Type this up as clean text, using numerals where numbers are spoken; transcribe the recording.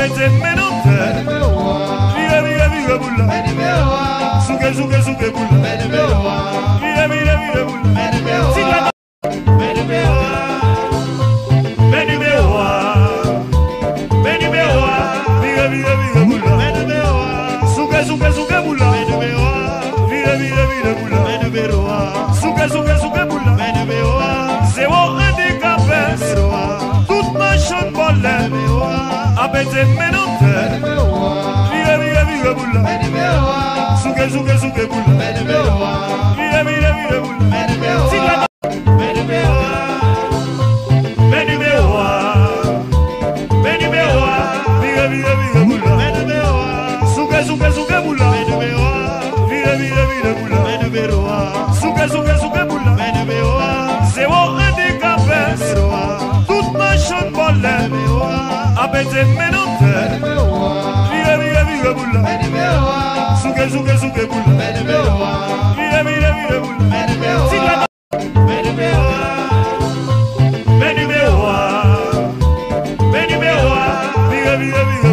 Abete menonte, vive vive vive bulla, suke suke suke bulla, vive vive vive bulla, siga beni mewa, vive vive vive bulla, suke suke suke bulla, vive vive vive bulla, suke suke suke bulla, zéro handicapé, toute machine bolle, abete menonte, vive vive vive bulla, suke suke suke bulla, vive vive vive bulla, siga beni mewa, vive vive vive bulla, suke suke suke bulla, vive vive vive bulla, suke suke suke bulla, zéro handicapé, toute machine bolle, abete menonte, vive vive vive bulla, suke suke suke bulla, vive vive vive bulla, siga beni mewa, vive vive vive